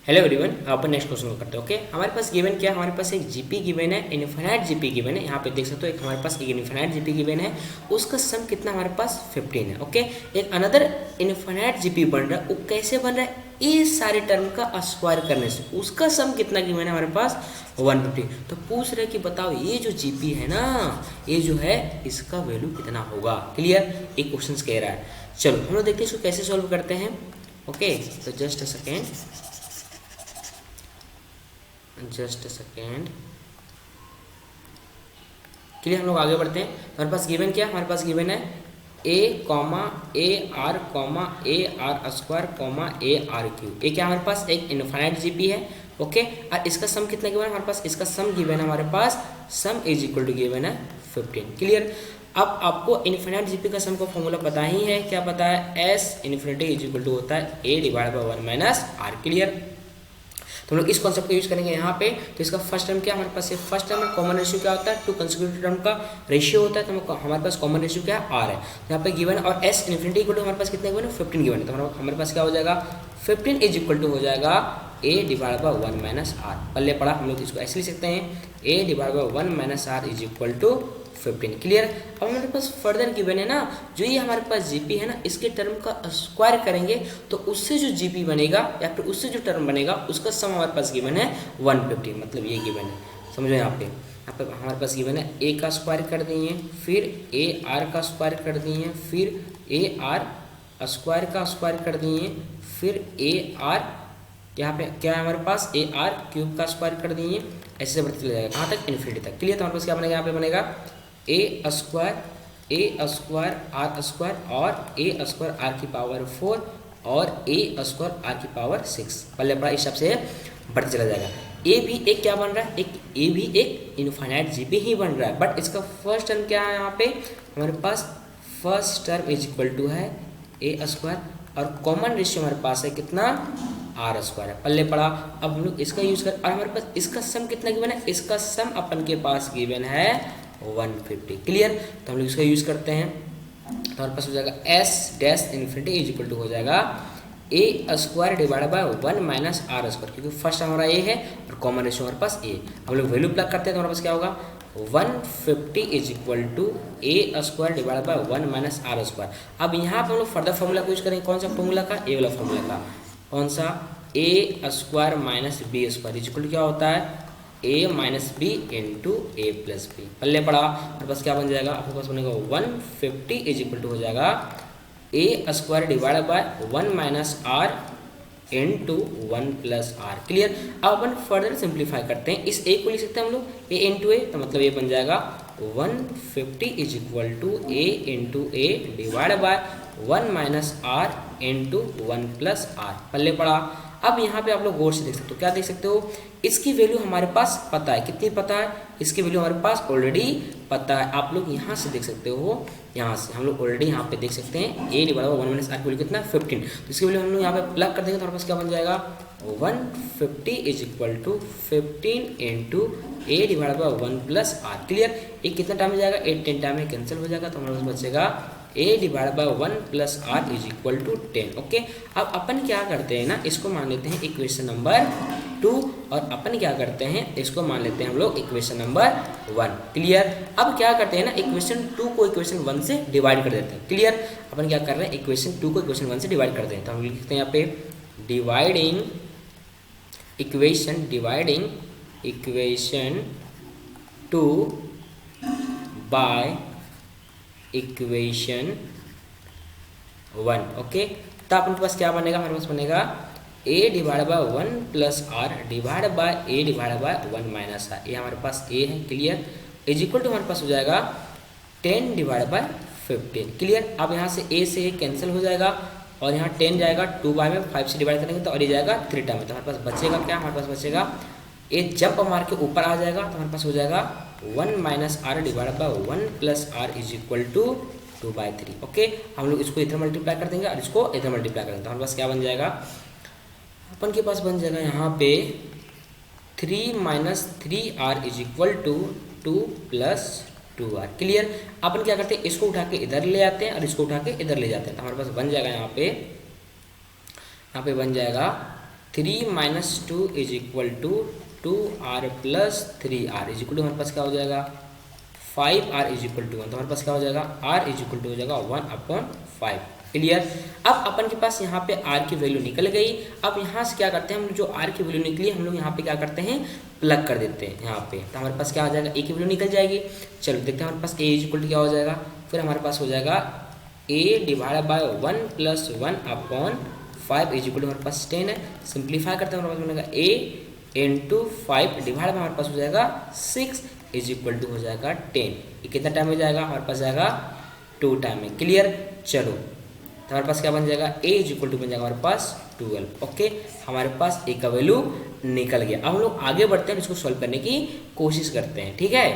Hello everyone, अपन next question को करते हैं। ओके, हमारे पास गिवन क्या है, हमारे पास एक जीपी गिवन है, इनफिनाइट जीपी गिवन है। यहाँ पे देख सकते हो, एक हमारे पास एक इनफिनाइट जीपी गिवन है, उसका सम कितना हमारे पास 15 है। ओके, एक अनदर इनफिनाइट जीपी बन रहा है, वो कैसे बन रहा है, इस सारे टर्म का स्क्वायर करने से उसका सम कितना गिवन है हमारे पास 150। तो पूछ रहे कि बताओ ये जो जीपी है ना, ये जो है इसका वैल्यू कितना होगा। क्लियर, एक क्वेश्चन कह रहा है। चलो हम लोग देखते हैं इसको कैसे सॉल्व करते हैं। ओके, तो जस्ट अ सेकेंड क्लियर, हम लोग आगे बढ़ते हैं। हमारे पास गिवन क्या है, हमारे पास गिवन है a comma A R comma A R square comma A R cube. ये क्या हमारे पास एक इनफाइनाइट जीपी है। ओके, और इसका सम कितना गिवन है हमारे पास, इसका सम गिवन है हमारे पास, sum is equal to given है 15। क्लियर, अब आपको इनफिनाइट जीपी का सम का फॉर्मूला पता ही है, क्या पता है, S infinity is equal to होता है a divide by 1 minus R. Clear, तो हम लोग इस कॉन्सेप्ट को यूज करेंगे यहाँ पे। तो इसका फर्स्ट टर्म क्या हमारे पास है, फर्स्ट टर्म में कॉमन रेशियो क्या होता है, टू कंसेक्यूटिव टर्म का रेशियो होता है। तो हमारे पास कॉमन रेशियो क्या है, आर है। यहाँ पे गिवन और एस इन्फिनिटी इक्वल टू हमारे पास कितने गिवन है, 15 गिवन है। तो हमारे पास क्या हो जाएगा, 15 इज इक्वल टू हो जाएगा a divide by 1 minus r. पल्ले पड़ा, हम लोग इसको ऐसे लिख सकते हैं, a divide by 1 minus r is equal to 15। Clear, अब हमारे पास फर्दर गिवन है ना, जो ये हमारे पास जीपी है ना, इसके टर्म का स्क्वायर करेंगे तो उससे जो जीपी बनेगा या फिर उससे जो टर्म बनेगा उसका सम हमारे पास गिवन है 150। मतलब ये गिवन है, समझो। यहाँ पे हमारे पास गिवन है a का स्क्वायर कर दिए, फिर a r का स्क्वायर कर दिए, फिर a r स्क्वायर का स्क्वायर कर दिए, फिर a r यहाँ पे क्या है हमारे पास, ए आर क्यूब का स्क्वायर कर दिए, ऐसे बढ़ते चले जाएगा कहाँ तक, इन्फिनिटी तक। क्लियर, तो हमारे पास क्या बनेगा, यहाँ पे बनेगा ए स्क्वायर आर स्क्वायर और ए स्क्वायर आर की पावर 4 और ए स्क्वायर आर की पावर 6। पहले पढ़ा, इस हिसाब से बढ़ते चला जाएगा। ए भी एक क्या बन रहा है, ए भी एक इनफाइनाइट जीपी ही बन रहा है, बट इसका फर्स्ट टर्म क्या है, यहाँ पे हमारे पास first term is equal to है ए स्क्वायर और कॉमन रेशियो हमारे पास है कितना, आर स्क्वायर है। पल्ले पड़ा, अब हम लोग इसका यूज कर, और हमारे पास इसका सम कितना गिवन है, इसका सम अपन के पास गिवन है 150। क्लियर, तो हम लोग इसका यूज करते हैं, तो हमारे पास हो जाएगा S dash infinity is equal to हो जाएगा A square divide by 1 minus R square, क्योंकि फर्स्ट हमारा ए है और कॉमन रेशियो हमारे पास ए। हम लोग वैल्यू प्लग करते हैं तो हमारे पास क्या होगा, 150 is equal to A square divide by 1 minus R square. अब यहाँ पे हम लोग फर्दर फॉर्मूला को यूज करेंगे, कौन सा फॉर्मूला का, ए वाला फॉर्मूला का, कौन सा, A square minus B square is equal to क्या होता है, A minus B into A plus B. पल्ले पड़ा, हमारे पास क्या बन जाएगा, आपके पास बनेगा 150 इज इक्वल टू हो जाएगा A square divide by 1 minus R into 1 plus R. Clear, अब अपन फर्दर सिंप्लीफाई करते हैं, इस ए को लिख सकते हैं हम लोग ए इंटू ए, तो मतलब ये बन जाएगा 150 is equal to A into A divide by 1 minus R into 1 plus R. पल्ले पड़ा, अब यहाँ पे आप लोग गौर से देख सकते हो, क्या देख सकते हो, इसकी वैल्यू हमारे पास पता है, कितनी पता है, इसकी वैल्यू हमारे पास ऑलरेडी पता है। आप लोग यहाँ से देख सकते हो, यहाँ से हम लोग ऑलरेडी यहाँ पे देख सकते हैं ए डिवाइड बाय 1 माइनस आर की वैल्यू कितना 15, तो इसकी वैल्यू हम लोग यहाँ पे प्लग कर देंगे तो हमारे पास क्या बन जाएगा, 150 is equal to 15 into A divide by 1 plus R. Clear, ये कितना टाइम में जाएगा, 8 10 टाइम में कैंसिल हो जाएगा, तो हमारे पास बचेगा A divide by 1 plus R is equal to 10। Okay, अब अपन क्या करते हैं ना, इसको मान लेते हैं इक्वेशन नंबर 2 और अपन क्या करते हैं, इसको मान लेते हैं हम लोग इक्वेशन नंबर 1। क्लियर, अब क्या करते हैं ना, इक्वेशन 2 को इक्वेशन 1 से डिवाइड कर देते हैं। क्लियर, अपन क्या कर रहे हैं, इक्वेशन 2 को इक्वेशन 1 से डिवाइड कर देते हैं, तो हम लिखते हैं यहाँ पे dividing equation 2 by equation 1। Okay, तो अपन के पास क्या बनेगा, हमारे पास बनेगा a divide by 1 plus R divide by a divide by 1 minus R. ये हमारे पास a है। क्लियर, इज इक्वल टू हमारे पास हो जाएगा 10 डिवाइड बाय 15। क्लियर, अब यहाँ से a से a कैंसिल हो जाएगा और यहाँ 10 जाएगा 2 बाय में 5 से डिवाइड करेंगे तो और ये जाएगा 3 टाइम में, तो हमारे पास बचेगा क्या, हमारे पास बचेगा ए जंप मार के ऊपर आ जाएगा, तो हमारे पास हो जाएगा 1 minus R divide by 1 plus R is equal to 2/3। Okay, हम लोग इसको इधर मल्टीप्लाई कर देंगे और इसको इधर मल्टीप्लाई कर देंगे, तो हमारे पास क्या बन जाएगा, अपन के पास बन जाएगा यहाँ पे 3 minus 3r is equal to 2 plus 2r। Clear, अपन क्या करते हैं, इसको उठा के इधर ले आते हैं और इसको उठा के इधर ले जाते हैं, तो हमारे पास बन जाएगा यहाँ पे बन जाएगा 3 minus 2 is equal to 2r plus 3r is equal to हमारे पास क्या हो जाएगा 5r इज इक्वल टू 1। तो हमारे पास क्या हो जाएगा r इज इक्वल टू हो जाएगा 1/5। क्लियर। अब अपन के पास यहाँ पे r की वैल्यू निकल गई। अब यहाँ से क्या करते हैं हम, जो r की वैल्यू निकली हम लोग यहाँ पे क्या करते हैं प्लग कर देते हैं यहाँ पे। तो हमारे पास क्या हो जाएगा a की वैल्यू निकल जाएगी। चलो देखते हैं हमारे पास a इज इक्वल टू क्या हो जाएगा। फिर हमारे पास हो जाएगा a divide by 1 plus 1/5 is equal to हमारे पास 10 है। सिंप्लीफाई करते हैं हमारे पास बनेगा a इंटू 5 डिवाइड बाय हमारे पास हो जाएगा 6 इज इक्वल टू हो जाएगा 10। ये कितना टाइम में जाएगा हमारे पास जाएगा 2 टाइम में। क्लियर। चलो तो हमारे पास क्या बन जाएगा a इज इक्वल टू बन जाएगा हमारे पास 12। ओके हमारे पास a का वैल्यू निकल गया। अब हम लोग आगे बढ़ते हैं, इसको सॉल्व करने की कोशिश करते हैं। ठीक है।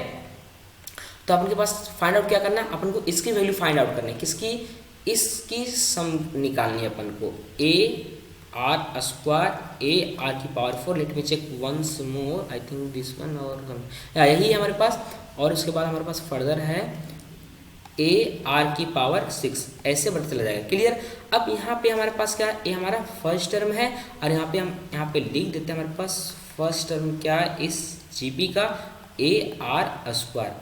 तो अपन के पास फाइंड आउट क्या करना है, अपन को इसकी वैल्यू फाइंड आउट करनी है। किसकी, इसकी सम निकालनी है अपन को। a r square a r की power 4। Let me check once more, I think this one और यही है हमारे पास। और उसके बाद हमारे पास फर्दर है a r की पावर 6, ऐसे बढ़ते चला जाएगा। क्लियर। अब यहाँ पे हमारे पास क्या है, ये हमारा फर्स्ट टर्म है और यहाँ पे हम यहाँ पे लिख देते हैं हमारे पास फर्स्ट टर्म क्या है इस जीपी का a r स्क्वायर।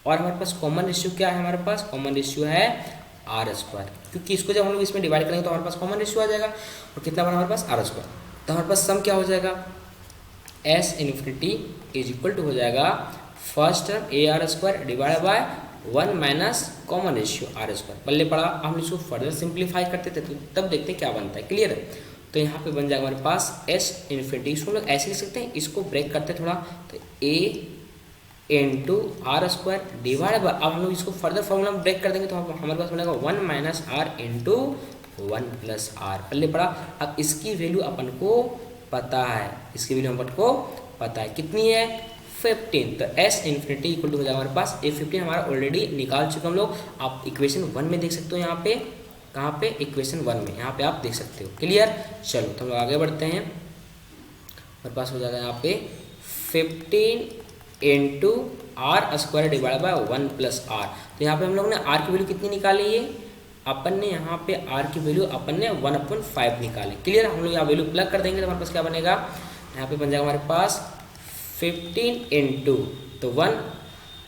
और हमारे पास कॉमन रेशियो क्या है, हमारे पास कॉमन रेशियो है आर स्क्वायर, क्योंकि इसको जब हम लोग इसमें डिवाइड करेंगे तो हमारे पास कॉमन रेशियो आ जाएगा। और कितना बना हमारे पास आर स्क्वायर। तो हमारे पास सम क्या हो जाएगा S infinity is equal to हो जाएगा first term A R square divide by 1 minus common ratio R square. पल्ले पड़ा। हम इसको फर्दर सिंप्लीफाई करते थे तो तब देखते हैं क्या बनता है। क्लियर है। तो यहाँ पे बन जाएगा हमारे पास एस इन्फिनिटी, इसको लोग ऐसे लिख सकते हैं, इसको ब्रेक करते थोड़ा तो A into R square divide by, अब हम लोग इसको फर्दर फॉर्मूला में ब्रेक कर देंगे तो हमारे पास बनेगा 1 minus R into 1 plus R. पल्ले पड़ा। अब इसकी वैल्यू अपन को पता है, इसकी वैल्यू अपन को पता है कितनी है 15। तो एस इन्फिनिटी इक्वल टू हो जाएगा हमारे पास ए 15 हमारा ऑलरेडी निकाल चुके हम लोग। आप इक्वेशन 1 में देख सकते हो, यहाँ पे कहाँ पे इक्वेशन 1 में यहाँ पे आप देख सकते हो। क्लियर। चलो तो हम लोग आगे बढ़ते हैं। हमारे पास हो जाएगा यहाँ पे 15 into R square divide by 1 plus R. तो यहाँ पे हम लोग ने आर की वैल्यू कितनी निकाली है, अपन ने यहाँ पे आर की वैल्यू अपन ने 1/5 निकाली। क्लियर। हम लोग यहाँ वैल्यू प्लग कर देंगे तो हमारे पास क्या बनेगा, यहाँ पे बन जाएगा हमारे पास 15 इंटू तो 1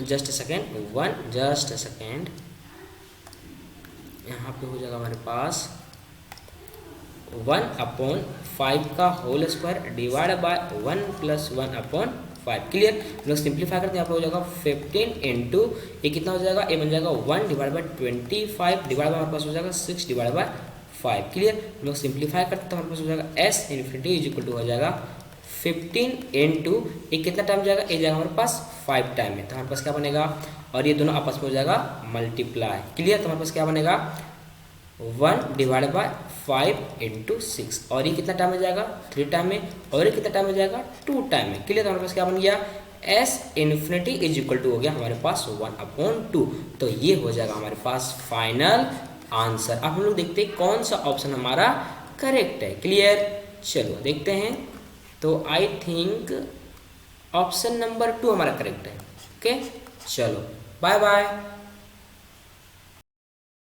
जस्ट अ सेकेंड यहाँ पे हो जाएगा हमारे पास 1/5 का whole square divide by 1 plus 1/5। Clear. हम लोग सिंप्लीफाई करते हैं, यहाँ पे हो जाएगा 15 इंटू ये कितना हो जाएगा, ये बन जाएगा 1 डिवाइड बाय 25 डिवाइड बाय हमारे पास हो जाएगा 6 डिवाइड बाय 5। क्लियर। हम लोग सिंप्लीफाई करते हैं तो हमारे पास हो जाएगा S infinity is equal to हो जाएगा 15 इंटू ये कितना टाइम जाएगा, ये जाएगा हमारे पास 5 टाइम में। तो हमारे पास क्या बनेगा, और ये दोनों आपस में हो जाएगा मल्टीप्लाई। क्लियर। तो हमारे पास क्या बनेगा 1 डिवाइड बाय 5 इंटू 6 और ये कितना टाइम में जाएगा 3 टाइम में, और ये कितना टाइम में जाएगा 2 टाइम में। क्लियर। तो हमारे पास क्या बन गया S infinity is equal to हो गया हमारे पास 1/2। तो ये हो जाएगा हमारे पास फाइनल आंसर। अब हम लोग देखते हैं कौन सा ऑप्शन हमारा करेक्ट है। क्लियर। चलो देखते हैं। तो आई थिंक ऑप्शन नंबर 2 हमारा करेक्ट है। ओके चलो बाय बाय।